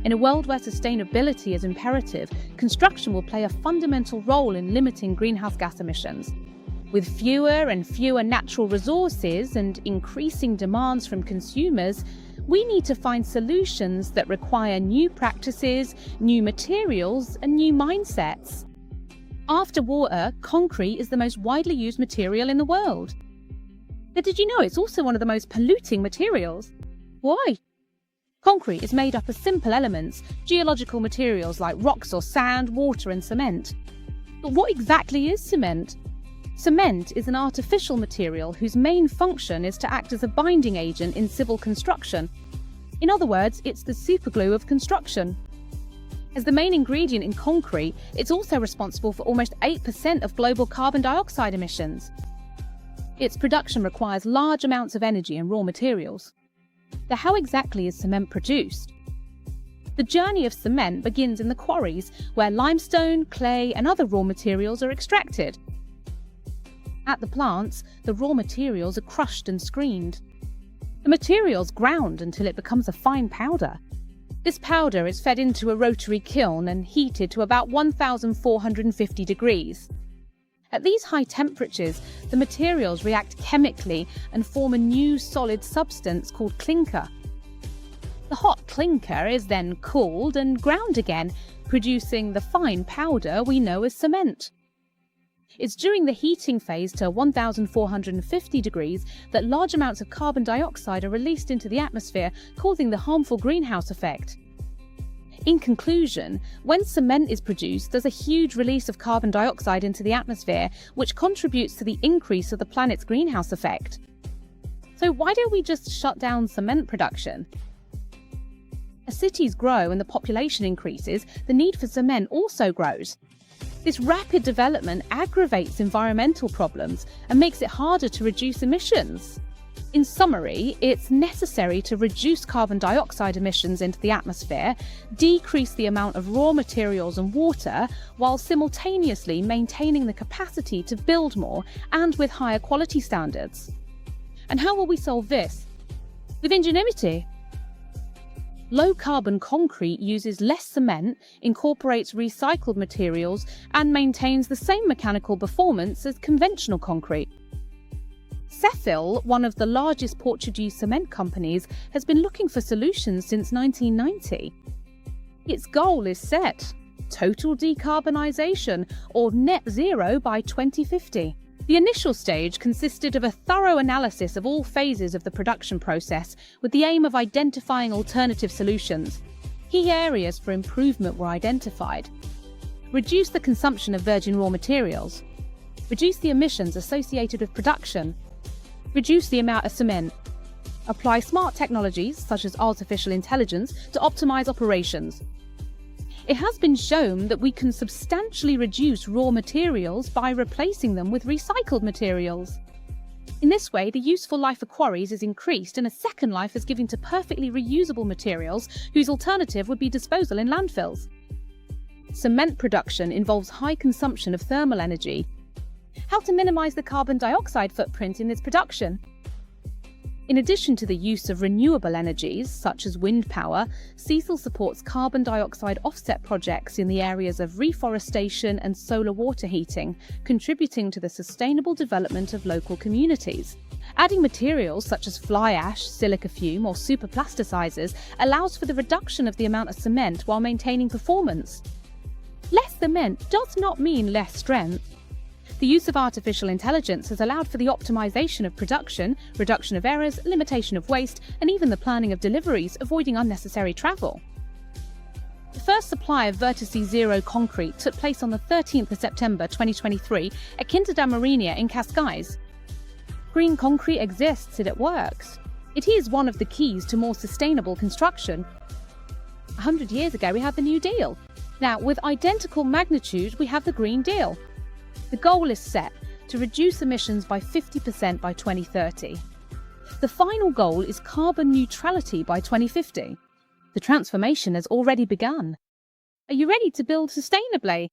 In a world where sustainability is imperative, construction will play a fundamental role in limiting greenhouse gas emissions. With fewer and fewer natural resources and increasing demands from consumers, we need to find solutions that require new practices, new materials, and new mindsets. After water, concrete is the most widely used material in the world. But did you know it's also one of the most polluting materials? Why? Concrete is made up of simple elements, geological materials like rocks or sand, water and cement. But what exactly is cement? Cement is an artificial material whose main function is to act as a binding agent in civil construction. In other words, it's the superglue of construction. As the main ingredient in concrete, it's also responsible for almost 8% of global carbon dioxide emissions. Its production requires large amounts of energy and raw materials. So how exactly is cement produced? The journey of cement begins in the quarries, where limestone, clay and other raw materials are extracted. At the plants, the raw materials are crushed and screened. The materials ground until it becomes a fine powder. This powder is fed into a rotary kiln and heated to about 1,450 degrees. At these high temperatures, the materials react chemically and form a new solid substance called clinker. The hot clinker is then cooled and ground again, producing the fine powder we know as cement. It's during the heating phase to 1,450 degrees that large amounts of carbon dioxide are released into the atmosphere, causing the harmful greenhouse effect. In conclusion, when cement is produced, there's a huge release of carbon dioxide into the atmosphere, which contributes to the increase of the planet's greenhouse effect. So why don't we just shut down cement production? As cities grow and the population increases, the need for cement also grows. This rapid development aggravates environmental problems and makes it harder to reduce emissions. In summary, it's necessary to reduce carbon dioxide emissions into the atmosphere, decrease the amount of raw materials and water, while simultaneously maintaining the capacity to build more and with higher quality standards. And how will we solve this? With ingenuity. Low-carbon concrete uses less cement, incorporates recycled materials, and maintains the same mechanical performance as conventional concrete. SECIL, one of the largest Portuguese cement companies, has been looking for solutions since 1990. Its goal is set: total decarbonisation, or net zero by 2050. The initial stage consisted of a thorough analysis of all phases of the production process with the aim of identifying alternative solutions. Key areas for improvement were identified. Reduce the consumption of virgin raw materials. Reduce the emissions associated with production. Reduce the amount of cement. Apply smart technologies such as artificial intelligence to optimize operations. It has been shown that we can substantially reduce raw materials by replacing them with recycled materials. In this way, the useful life of quarries is increased and a second life is given to perfectly reusable materials whose alternative would be disposal in landfills. Cement production involves high consumption of thermal energy. How to minimize the carbon dioxide footprint in this production? In addition to the use of renewable energies, such as wind power, SECIL supports carbon dioxide offset projects in the areas of reforestation and solar water heating, contributing to the sustainable development of local communities. Adding materials such as fly ash, silica fume, or superplasticizers allows for the reduction of the amount of cement while maintaining performance. Less cement does not mean less strength. The use of artificial intelligence has allowed for the optimization of production, reduction of errors, limitation of waste, and even the planning of deliveries, avoiding unnecessary travel. The first supply of Vertice Zero concrete took place on the 13th of September 2023 at Quinta da Marinha in Cascais. Green concrete exists and it works. It is one of the keys to more sustainable construction. 100 years ago we had the New Deal. Now, with identical magnitude, we have the Green Deal. The goal is set to reduce emissions by 50% by 2030. The final goal is carbon neutrality by 2050. The transformation has already begun. Are you ready to build sustainably?